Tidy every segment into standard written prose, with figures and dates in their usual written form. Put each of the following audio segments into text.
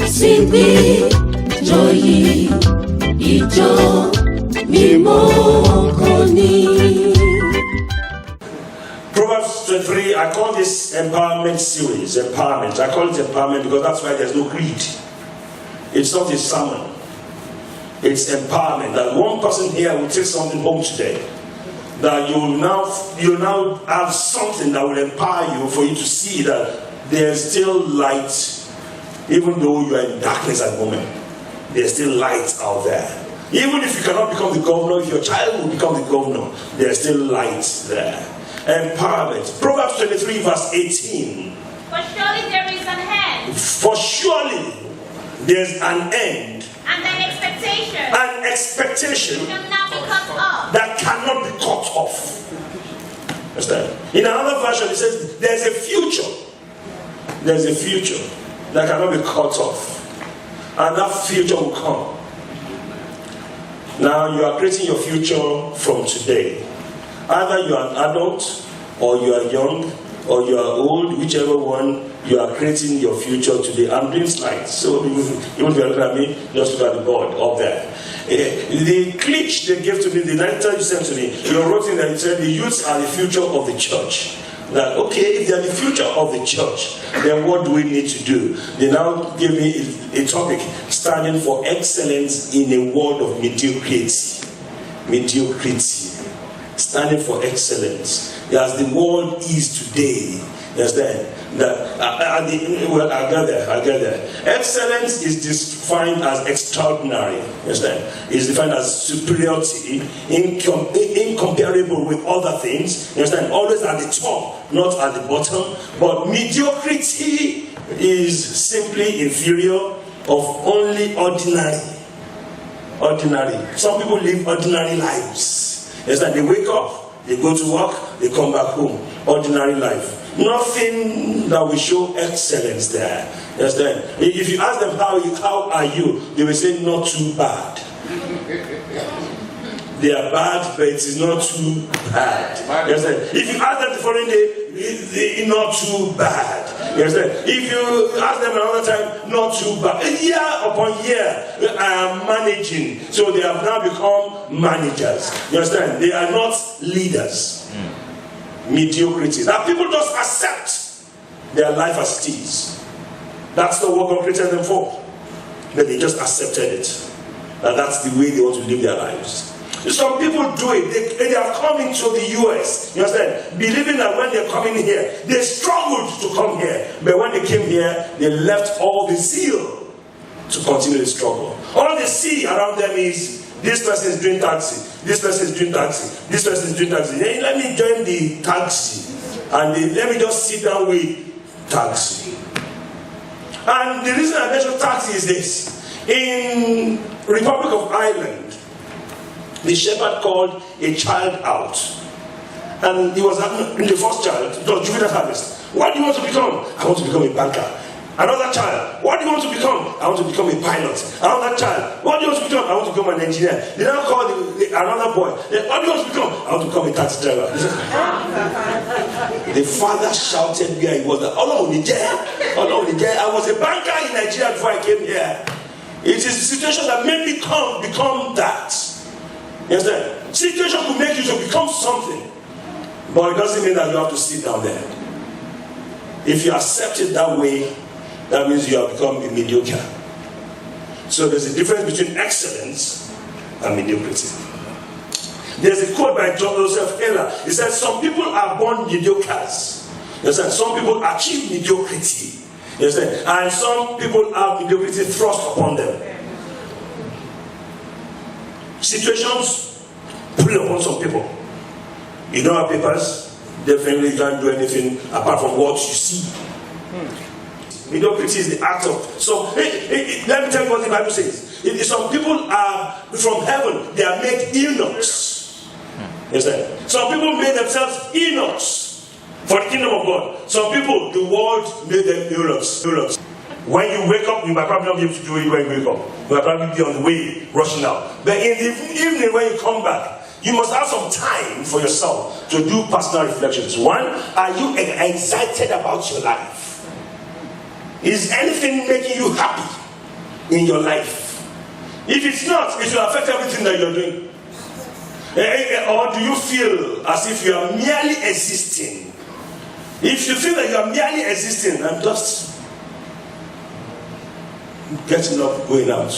síbi joyi ìjọ mímọ́ kan ní. Proverbs 23, I call this empowerment series, empowerment. I call it empowerment because that's why there's no greed. It's not a sermon. It's empowerment. That one person here will take something home today. That you now have something that will empower you for you to see that there's still light. Even though you are in darkness at the moment, there's still light out there. Even if you cannot become the governor, if your child will become the governor, there's still light there. Empowerment. Proverbs 23 verse 18. For surely there is an end. For surely there's an end. And an expectation. An expectation. Shall not be cut off. That cannot be cut off. Understand? In another version it says there's a future. There's a future that cannot be cut off. And that future will come. Now you are creating your future from today. Either you are an adult, or you are young, or you are old, whichever one, you are creating your future today. I'm doing slides, so even if you're looking at me, just look at the board up there. The glitch they gave to me, the letter you sent to me, you wrote in there, you said the youths are the future of the church. That, okay, if they are the future of the church, then what do we need to do? They now give me a topic, standing for excellence in a world of mediocrity. Mediocrity. Standing for excellence. As the world is today, you understand? I'll get there. Excellence is defined as extraordinary. You understand? It's defined as superiority, incomparable with other things. You understand? Always at the top, not at the bottom. But mediocrity is simply inferior of only ordinary. Ordinary. Some people live ordinary lives. Yes, they wake up, they go to work, they come back home. Ordinary life. Nothing that will show excellence there. Yes, then. If you ask them how are you, they will say not too bad. They are bad, but it is not too bad. Yes, then. If you ask them the following day, it's not too bad. Yes, then. If you ask them another time, not too bad. Year upon year, I am managing. So they have now become managers. You understand? They are not leaders. Mediocrity. Now people just accept their life as it is. That's not what God created them for. But they just accepted it. And that's the way they want to live their lives. Some people do it. They have come into the US, you understand, believing that when they're coming here, they struggled to come here. But when they came here, they left all the zeal to continue the struggle. All they see around them is, this person is doing taxi, this person is doing taxi, this person is doing taxi. Hey, let me join the taxi. And let me just sit down with taxi. And the reason I mention taxi is this. In Republic of Ireland, the shepherd called a child out. And he was in the first child, it was juvenile harvest. What do you want to become? I want to become a banker. Another child, what do you want to become? I want to become a pilot. Another child, what do you want to become? I want to become an engineer. They now call another boy, what do you want to become? I want to become a taxi driver. The father shouted where he was, I was a banker in Nigeria before I came here. It is the situation that made me become that. You understand? Situation could make you to become something, but it doesn't mean that you have to sit down there. If you accept it that way, that means you have become a mediocre. So there's a difference between excellence and mediocrity. There's a quote by Joseph Heller. He says, some people are born mediocres. You understand? Some people achieve mediocrity. You understand? And some people have mediocrity thrust upon them. Situations pull upon some people. You don't have papers, definitely you can't do anything apart from what you see. Mediocrity is the act of. So, let me tell you what the Bible says. Some people are from heaven, they are made eunuchs. Yes, some people made themselves eunuchs for the kingdom of God. Some people, the world made them eunuchs. When you wake up, you might probably not be able to do it when you wake up. You might probably be on the way rushing out. But in the evening when you come back, you must have some time for yourself to do personal reflections. One, are you excited about your life? Is anything making you happy? in your life? If it's not, it will affect everything that you're doing. Or do you feel as if you are merely existing? If you feel that you are merely existing and just getting up, going out,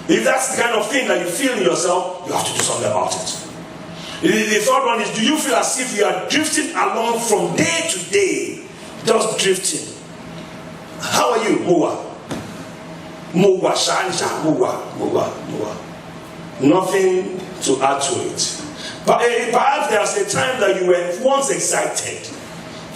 if that's the kind of thing that you feel in yourself, you have to do something about it. The third one is, do you feel as if you are drifting along from day to day, just drifting? How are you, Moa? Moa, Shanja, Moa. Nothing to add to it. But perhaps there's a time that you were once excited.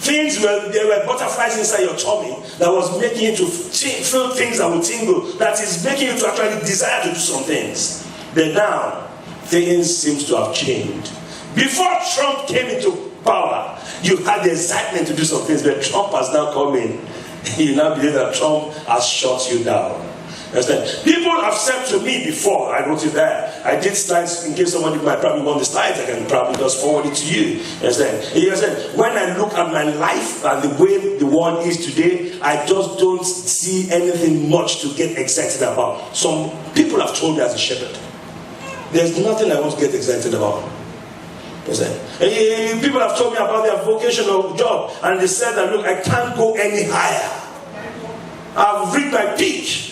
There were butterflies inside your tummy that was making you to feel things that would tingle, that is making you to actually desire to do some things. But now, things seem to have changed. Before Trump came into power, you had the excitement to do some things, but Trump has now come in. You now believe that Trump has shut you down. Understand? People have said to me before, I wrote it there, I did slides in case somebody might probably want the slides, I can probably just forward it to you. Understand? When I look at my life and the way the world is today, I just don't see anything much to get excited about. Some people have told me as a shepherd, there's nothing I want to get excited about. People have told me about their vocational job, and they said that, look, I can't go any higher. I've reached my peak.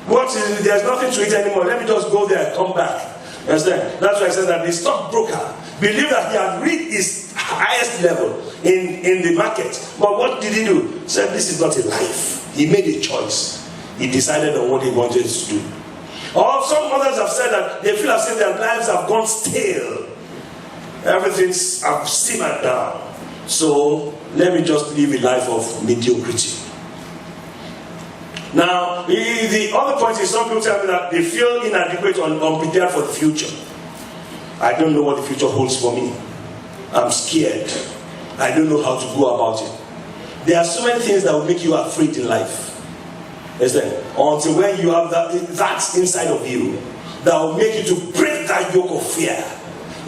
There's nothing to it anymore. Let me just go there and come back. Understand? That's why I said that the stockbroker believed that he had reached his highest level in the market. But what did he do? He said, this is not a life. He made a choice. He decided on what he wanted to do. Or some others have said that they feel as if their lives have gone stale. Everything's simmered down. So let me just live a life of mediocrity. Now, the other point is, some people tell me that they feel inadequate or unprepared for the future. I don't know what the future holds for me. I'm scared. I don't know how to go about it. There are so many things that will make you afraid in life. Until when you have that inside of you, that will make you to break that yoke of fear.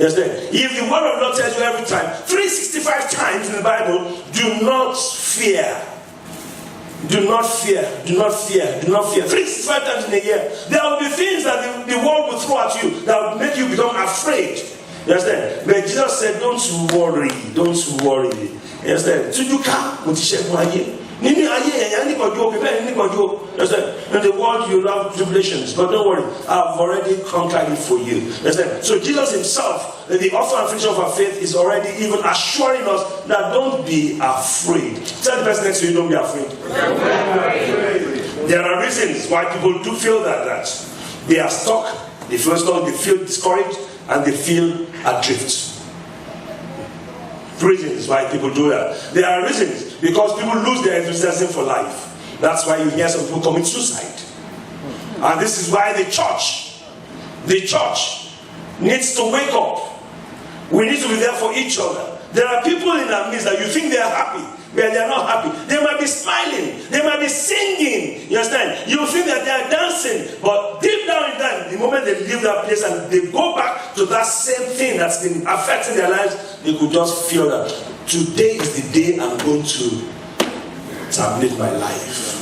If the word of God tells you every time, 365 times in the Bible, do not fear. Do not fear, do not fear, do not fear. 365 times in a year. There will be things that the world will throw at you that will make you become afraid. You understand? But Jesus said, don't worry, don't worry. You understand? So you can't. In the world you will have tribulations, but don't worry, I've already conquered it for you. So Jesus himself, the author and finisher of our faith, is already even assuring us that don't be afraid. Tell the person next to you, don't be afraid. There are reasons why people do feel that they are stuck, they feel discouraged, and they feel adrift. Reasons why people do that. There are reasons because people lose their enthusiasm for life. That's why you hear some people commit suicide. And this is why the church needs to wake up. We need to be there for each other. There are people in our midst that you think they are happy, but they are not happy. They might be smiling, they might be singing, you understand? You think that they are dancing, but deep down in them, the moment they leave that place and they go back to that same thing that's been affecting their lives, they could just feel that today is the day I'm going to terminate my life.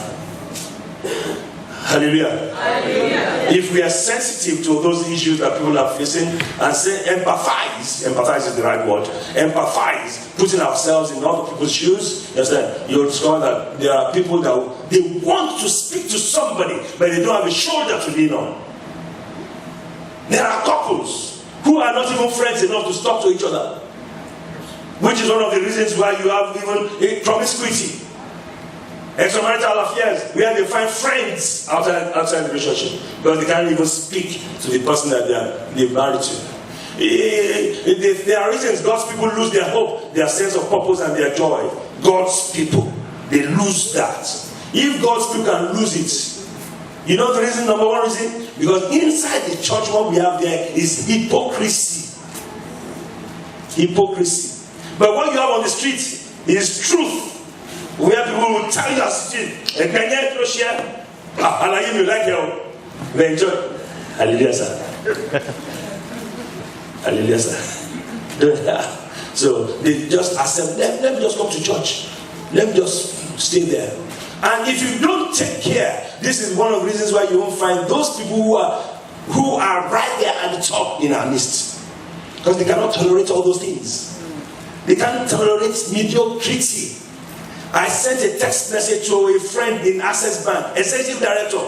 Hallelujah. Hallelujah. If we are sensitive to those issues that people are facing and say empathize is the right word, empathize, putting ourselves in other people's shoes, you'll discover that there are people that they want to speak to somebody, but they don't have a shoulder to lean on. There are couples who are not even friends enough to talk to each other, which is one of the reasons why you have even a promiscuity. Extramarital affairs, where they find friends outside the relationship, because they can't even speak to the person that they're married to. There are reasons God's people lose their hope, their sense of purpose, and their joy. God's people, they lose that. If God's people can lose it, you know the reason, number one reason? Because inside the church, what we have there is hypocrisy. Hypocrisy. But what you have on the street is truth. Where people will tell you as it is. And can you throw share? You like your enjoy. Hallelujah, sir. Hallelujah, sir. So they just accept, let me just come to church. Let me just stay there. And if you don't take care, this is one of the reasons why you won't find those people who are right there at the top in our midst. Because they cannot tolerate all those things. They can't tolerate mediocrity. I sent a text message to a friend in Access Bank, executive director.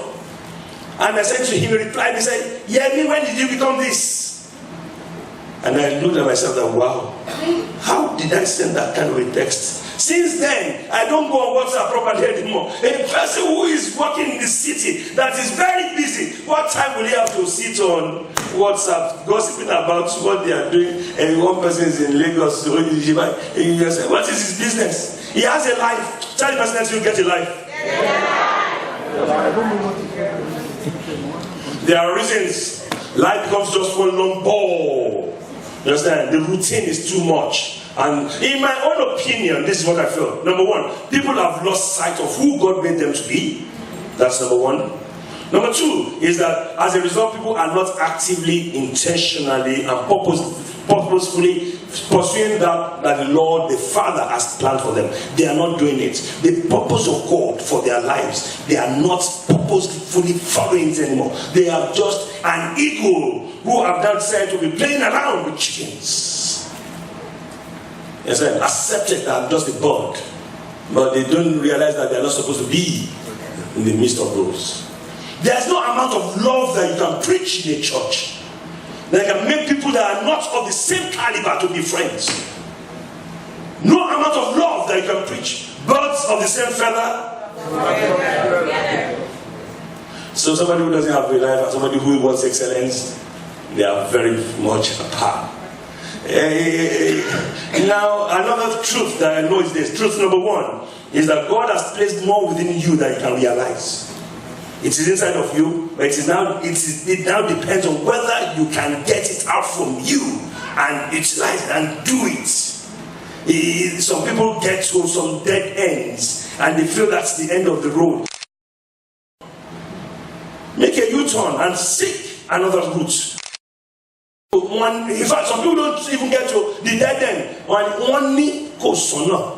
And I sent to him a reply. He said, Yemi, when did you become this? And I looked at myself and wow, how did I send that kind of a text? Since then, I don't go on WhatsApp properly anymore. A person who is working in the city that is very busy, what time will he have to sit on WhatsApp gossiping about what they are doing? And one person is in Lagos, what is his business? He has a life. Tell the person that you get a life. There are reasons life becomes just one long ball. You understand? The routine is too much. And in my own opinion, this is what I feel. Number one, people have lost sight of who God made them to be. That's number one. Number two is that as a result, people are not actively, intentionally, and purposefully pursuing that the Lord, the Father, has planned for them. They are not doing it. The purpose of God for their lives, they are not purposefully following it anymore. They are just an eagle who have now decided to be playing around with chickens. Yes, accepted that I'm just a bird, but they don't realize that they're not supposed to be in the midst of those. There's no amount of love that you can preach in a church that can make people that are not of the same caliber to be friends. No amount of love that you can preach. Birds of the same feather. So somebody who doesn't have a life and somebody who wants excellence, they are very much apart. Now, another truth that I know is this. Truth number one is that God has placed more within you than you can realize. It is inside of you, but it now depends on whether you can get it out from you and utilize it and do it. Some people get to some dead ends and they feel that's the end of the road. Make a U-turn and seek another route. In fact, some people don't even get to the dead end. One knee goes on.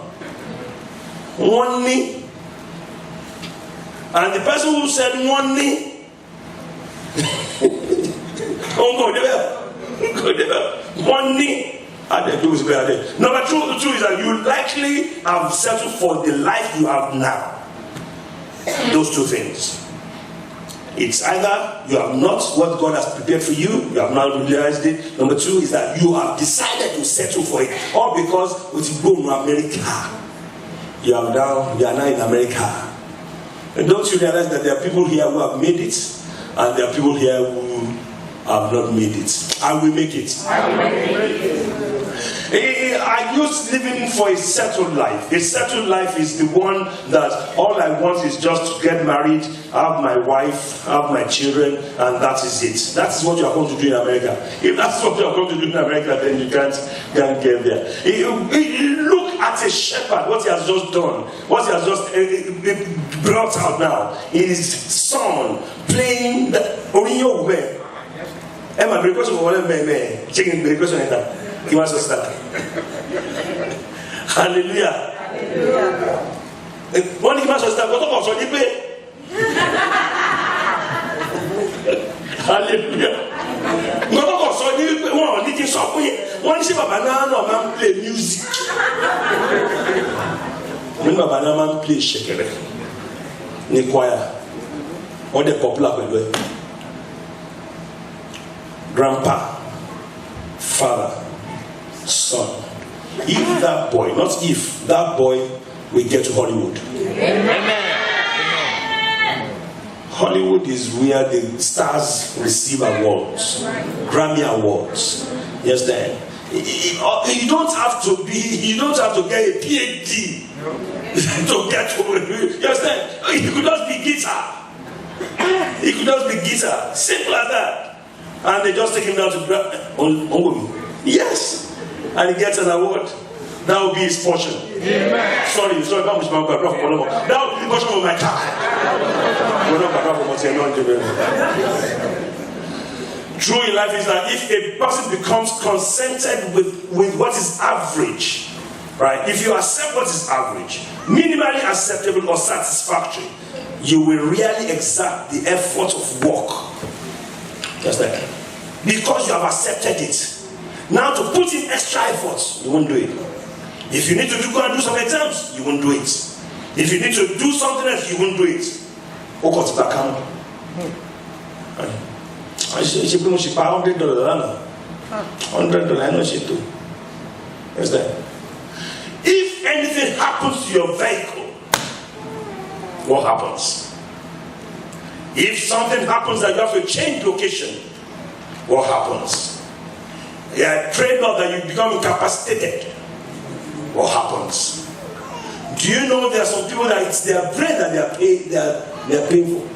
One knee. And the person who said one knee, one knee, number two is that you likely have settled for the life you have now. Those two things. It's either you have not what God has prepared for you have not realized it. Number two is that you have decided to settle for it, all because with go to America. You are now in America. And don't you realize that there are people here who have made it, and there are people here who have not made it? I will make it. I will make it. I use living for a settled life. A settled life is the one that all I want is just to get married, have my wife, have my children, and that is it. That is what you are going to do in America. If that's what you are going to do in America, then you can't get there. Look at a shepherd, what he has just done, what he has just brought out now. His son playing the Orinyo Ube. Emma, the question of chicken, the question is that. He wants to start. Hallelujah. When he wants to start, what about so hallelujah. What about so you want to stop with one ship of banana man play music. When banana man play shekere, in the choir, or the popular way. Grandpa, father, son. If that boy, not if, that boy will get to Hollywood. Amen. Hollywood is where the stars receive awards, Grammy awards. Yes, then. You don't have to get a PhD to get to. Yes, then. You could just be guitar. He could just be guitar. Simple as that. And they just take him down to yes. And he gets an award. That will be his portion. Amen. Sorry, that will be the portion of my car. True in life is that if a person becomes consented with what is average, right? If you accept what is average, minimally acceptable or satisfactory, you will really exert the effort of work. Just like that. Because you have accepted it. Now to put in extra effort, you won't do it. If you need to go and do some exams, you won't do it. If you need to do something else, you won't do it. She $100. $100, I know she do. If anything happens to your vehicle, what happens? If something happens that you have to change location, what happens? Yeah, pray not that you become incapacitated. What happens? Do you know there are some people that it's their brain that they are paying for?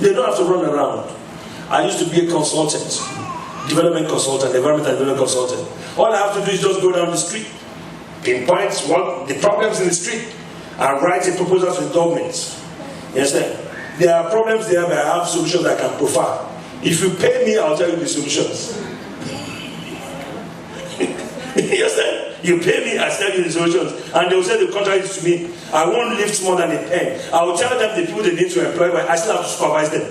They don't have to run around. I used to be a consultant, development consultant, environmental development consultant. All I have to do is just go down the street, pinpoint what the problems in the street, and write a proposal to the government. You understand? There are problems there, but I have solutions I can profile. If you pay me, I'll tell you the solutions. You understand? You pay me, I tell you the solutions. And they will say the contract is to me. I won't lift more than a pen. I will tell them the people they need to employ, but I still have to supervise them.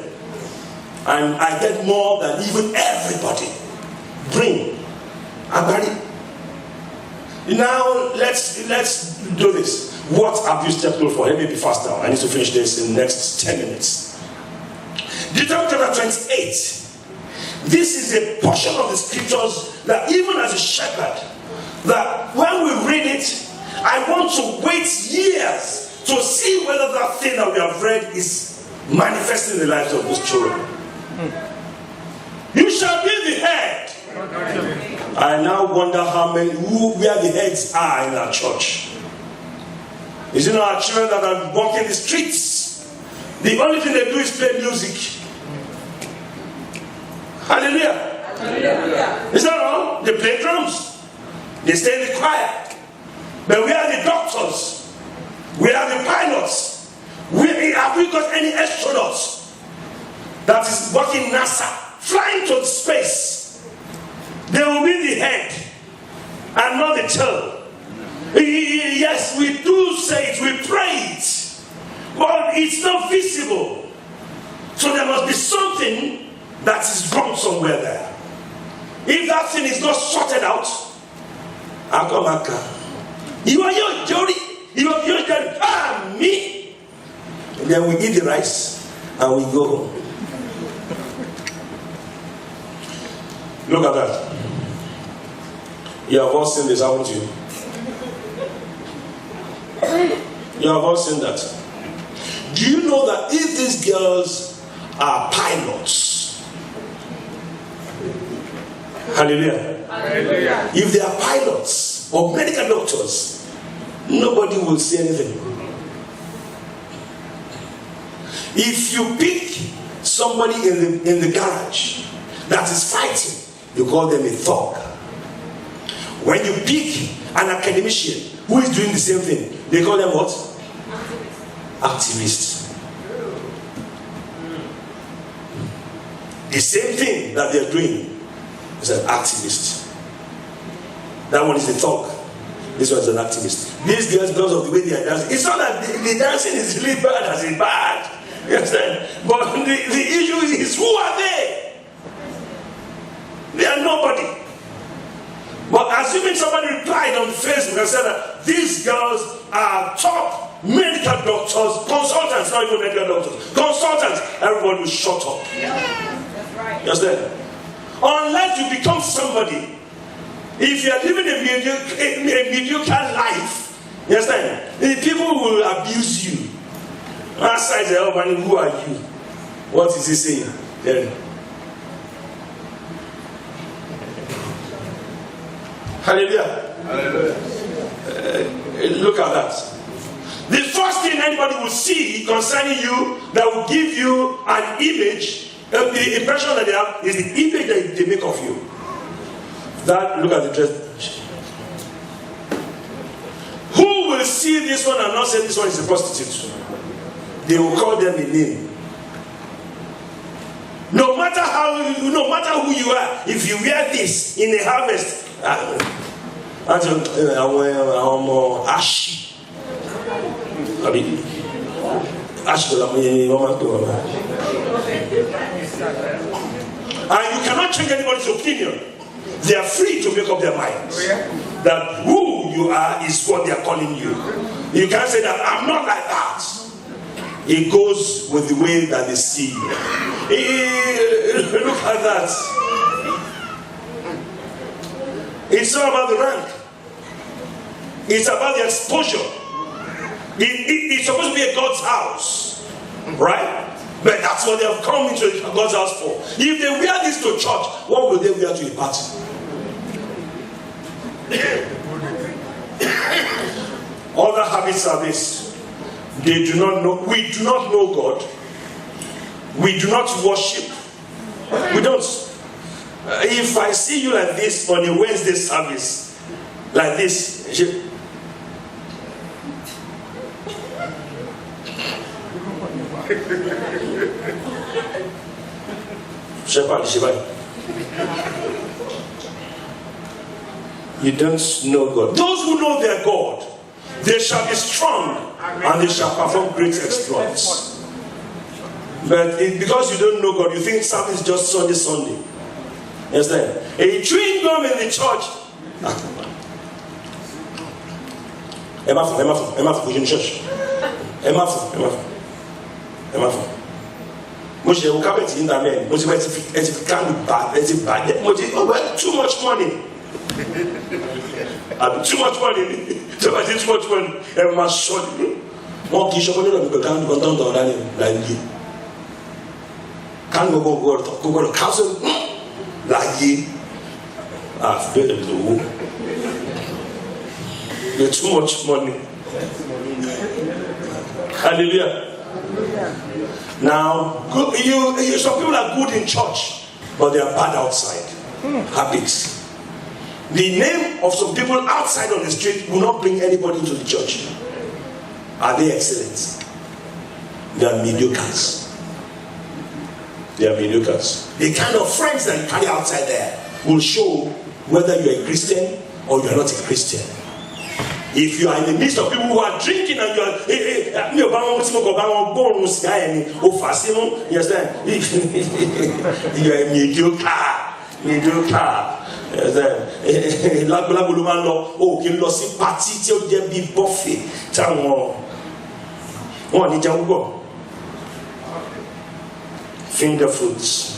And I get more than even everybody. Bring. Abari. Now, let's do this. What have you stepped for? Let me be fast now. I need to finish this in the next 10 minutes. Deuteronomy chapter 28. This is a portion of the scriptures that even as a shepherd, that when we read it, I want to wait years to see whether that thing that we have read is manifesting in the lives of those children. You shall be the head. I now wonder where the heads are in our church. Is it not our children that are walking the streets? The only thing they do is play music. Hallelujah. Hallelujah. Is that all? They play drums. They stay in the choir. But we are the doctors. We are the pilots. Have we got any astronauts that is working NASA, flying to space? They will be the head and not the tail. Yes, we do say it, we pray it, but it's not visible. So there must be something that is wrong somewhere there. If that thing is not sorted out, you are your Jody, you are your Jody, me. And then we eat the rice and we go home. Look at that. You have all seen this, haven't you? You have all seen that. Do you know that if these girls are pilots, hallelujah, hallelujah, if they are pilots or medical doctors, nobody will say anything. If you pick somebody in the garage that is fighting, you call them a thug. When you pick an academician who is doing the same thing, they call them what? Activists. The same thing that they're doing is an activist. That one is a thug. This one is an activist. These girls, because of the way they are dancing, it's not that the dancing is really bad as in bad. You understand? But the issue is, who are they? They are nobody. But assuming somebody replied on Facebook and said that these girls are top medical doctors, consultants, not even medical doctors, consultants, everybody will shut up. Yeah. That's right. You understand? Unless you become somebody, if you are living a mediocre life, you understand? The people will abuse you. Outside the opening, who are you? What is he saying? Yeah. Hallelujah. Hallelujah. Look at that. The first thing anybody will see concerning you that will give you an image, the impression that they have is the image that they make of you. That, look at the dress. Who will see this one and not say this one is a prostitute? They will call them a name. No matter who you are, if you wear this in a harvest, ashy. And you cannot change anybody's opinion. They are free to make up their minds that who you are is what they are calling you. You can't say that I'm not like that. It goes with the way that they see you. Look at that. It's not about the rank. It's about the exposure. It's supposed to be a God's house, right? But that's what they have come into God's house for. If they wear this to church, what will they wear to a party? Other habits are this. They do not know. We do not know God. We do not worship. We don't. If I see you like this on a Wednesday service, like this, you don't know God. Those who know their God, they shall be strong and they shall perform great exploits. But because you don't know God, you think service is just Sunday. Understand? A chewing gum in the church. Too much money. Too much money. Too much money. Can't go to council like you. Too much money. Hallelujah. Now, some people are good in church, but they are bad outside. Habits. The name of some people outside on the street will not bring anybody to the church. Are they excellent? They are mediocres. The kind of friends that you carry outside there will show whether you're a Christian or you're not a Christian. If you are in the midst of people who are drinking and you are you are a mediocre. Finger foods.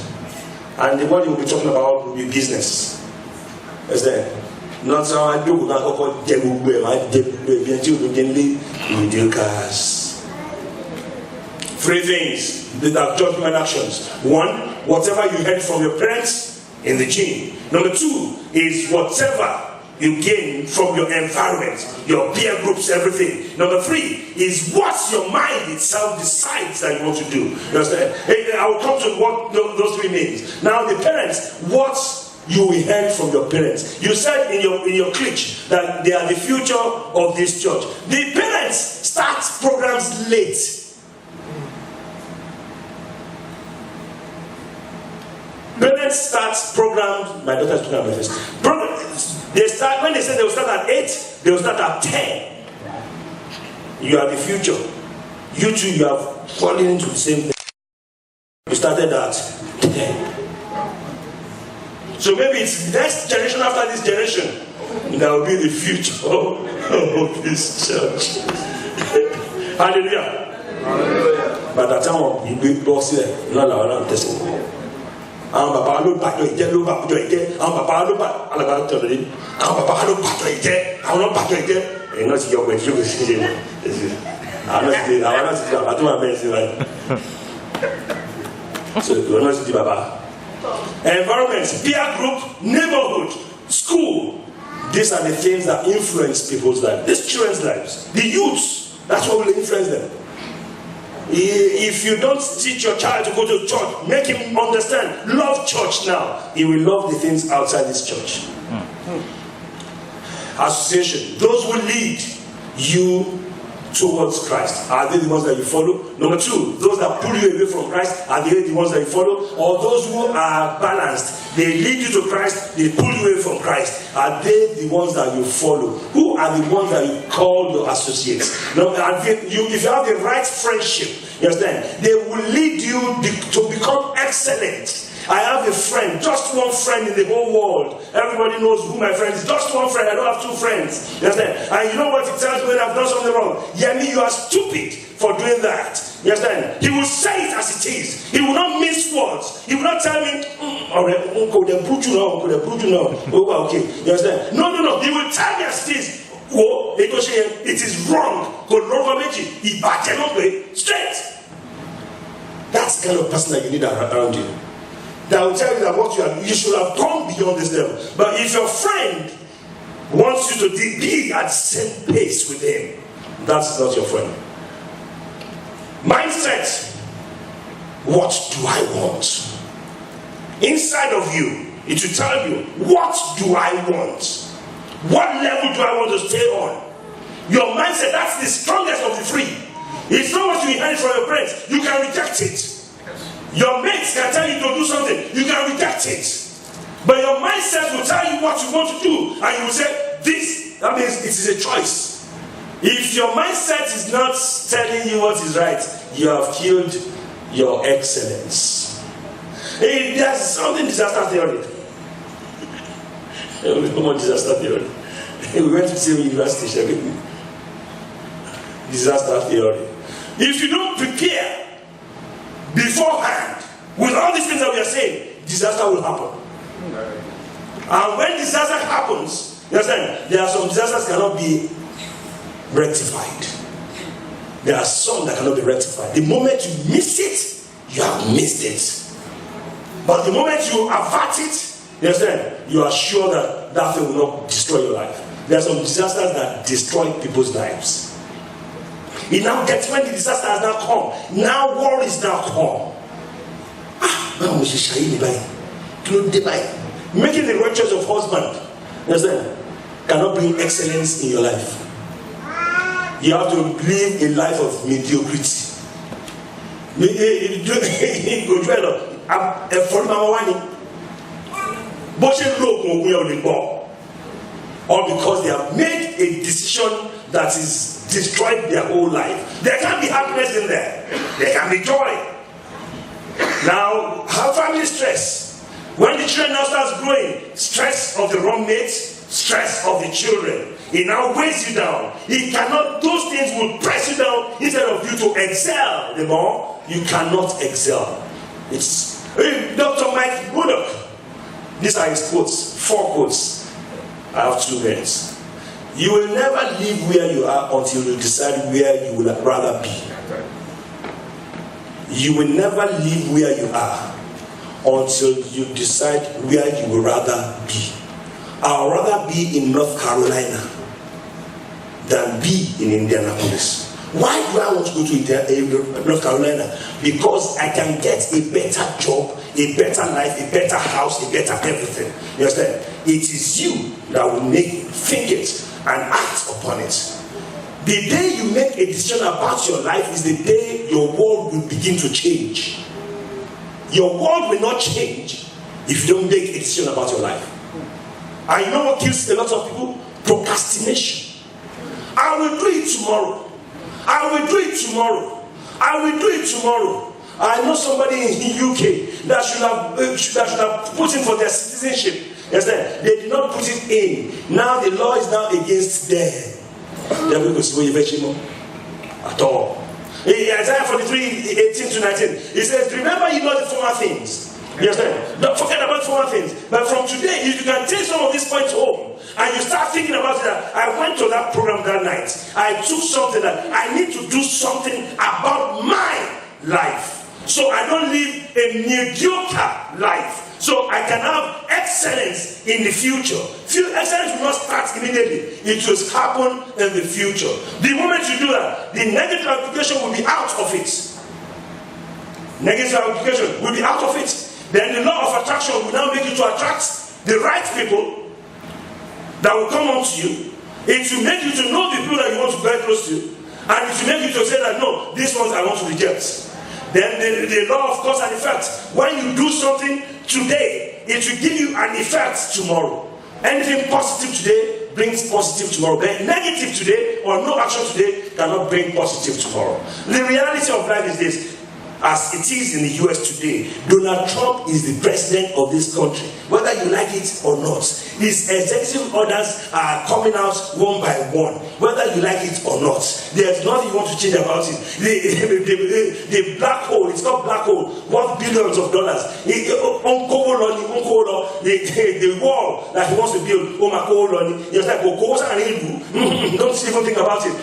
And what you will be talking about will be business. Is there? Not so I do not three things that are judgment actions. One, whatever you heard from your parents in the gene. Number two is whatever you gain from your environment, your peer groups, everything. Number three is what your mind itself decides that you want to do. You understand? I will come to what those three means. Now, the parents, what you will hear from your parents. You said in your clique that they are the future of this church. The parents start programs late. Parents start programs. My daughter's talking about this. They start when they say they will start at 8. They will start at 10. You are the future. You two, you have fallen into the same thing. You started at 10. So maybe it's the next generation after this generation that will be the future of this church. Hallelujah. But that time you be boss here, not allowed to test. Papa look back to it, look back to it, Papa look back, all about to it, Papa look back to it, I will not back to it, and not your way. I'm not doing my best, right? So you're not the Baba. Environment, peer group, neighborhood, school. These are the things that influence people's lives. These children's lives. The youths, that's what will influence them. If you don't teach your child to go to church, make him understand, love church now. He will love the things outside this church. Association, those who lead you towards Christ? Are they the ones that you follow? Number two, those that pull you away from Christ, are they the ones that you follow? Or those who are balanced, they lead you to Christ, they pull you away from Christ, are they the ones that you follow? Who are the ones that you call your associates? Now, if you have the right friendship, you understand, they will lead you to become excellent. I have a friend, just one friend in the whole world. Everybody knows who my friend is. Just one friend. I don't have two friends. You understand? And you know what he tells me when I've done something wrong? Yemi, you are stupid for doing that. You understand? He will say it as it is. He will not mince words. He will not tell me, okay. You understand? No. He will tell me as it is. It is wrong. Straight. That's the kind of person that you need around you. That will tell you that what you should have gone beyond this level. But if your friend wants you to be at the same pace with him, that's not your friend. Mindset. What do I want? Inside of you, it will tell you, what do I want? What level do I want to stay on? Your mindset, that's the strongest of the three. It's not what you inherit from your parents. You can reject it. Your mates can tell you to do something. You can reject it. But your mindset will tell you what you want to do. And you will say, this. That means it is a choice. If your mindset is not telling you what is right, you have killed your excellence. Hey, there's something disaster theory. Disaster theory. We went to the same university. Disaster theory. If you don't prepare beforehand, with all these things that we are saying, disaster will happen. And when disaster happens, you understand, there are some disasters that cannot be rectified. There are some that cannot be rectified. The moment you miss it, you have missed it. But the moment you avert it, you understand, you are sure that that thing will not destroy your life. There are some disasters that destroy people's lives. It now gets when the disaster has now come. Now war is now come. Making the right choice of husband, you understand, cannot bring excellence in your life. You have to live a life of mediocrity. Or because they have made a decision that is destroyed their whole life. There can be happiness in there. There can be joy. Now, have family stress. When the children now starts growing, stress of the wrong mates, stress of the children, it now weighs you down. It cannot, those things will press you down instead of you to excel. The more you cannot excel. It's Dr. Mike Buddock. These are his quotes, 4 quotes. I have 2 minutes. You will never live where you are until you decide where you would rather be. You will never live where you are until you decide where you would rather be. I would rather be in North Carolina than be in Indianapolis. Why do I want to go to North Carolina? Because I can get a better job, a better life, a better house, a better everything. You understand? It is you that will think it and act upon it. The day you make a decision about your life is the day your world will begin to change. Your world will not change if you don't make a decision about your life. And you know what kills a lot of people? Procrastination. I will do it tomorrow. I will do it tomorrow. I will do it tomorrow. I know somebody in UK that should have put in for their citizenship. Yes, they did not put it in. Now the law is now against them. At all. Isaiah 43, 18 to 19. It says, remember ye not the former things. Yes, don't forget about former things. But from today, if you can take some of these points home and you start thinking about it, that I went to that program that night. I took something that I need to do something about my life. So I don't live a mediocre life. So I can have excellence in the future. Excellence will not start immediately. It will happen in the future. The moment you do that, the negative application will be out of it. Negative application will be out of it. Then the law of attraction will now make you to attract the right people that will come onto you. It will make you to know the people that you want to get close to. And it will make you to say that, no, these ones I want to reject. Then the law of cause and effect. When you do something today, it will give you an effect tomorrow. Anything positive today brings positive tomorrow. But negative today or no action today cannot bring positive tomorrow. The reality of life is this. As it is in the US today, Donald Trump is the president of this country. Whether you like it or not, his executive orders are coming out one by one. Whether you like it or not, there's nothing you want to change about it. The black hole, it's called black hole, worth billions of dollars. The wall that he wants to build, you're like, don't even think about it.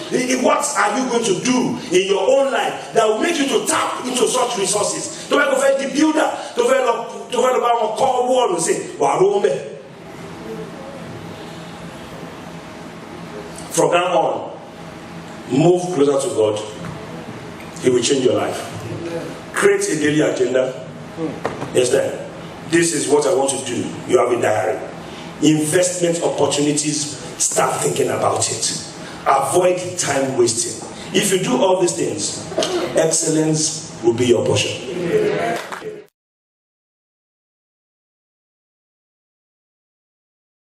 What are you going to do in your own life that will make you to tap into such resources? To make the builder, to develop call wall and say, from now on, move closer to God. He will change your life. Create a daily agenda. Yes, then. This is what I want to do. You have a diary. Investment opportunities, start thinking about it. Avoid time wasting. If you do all these things, excellence will be your portion.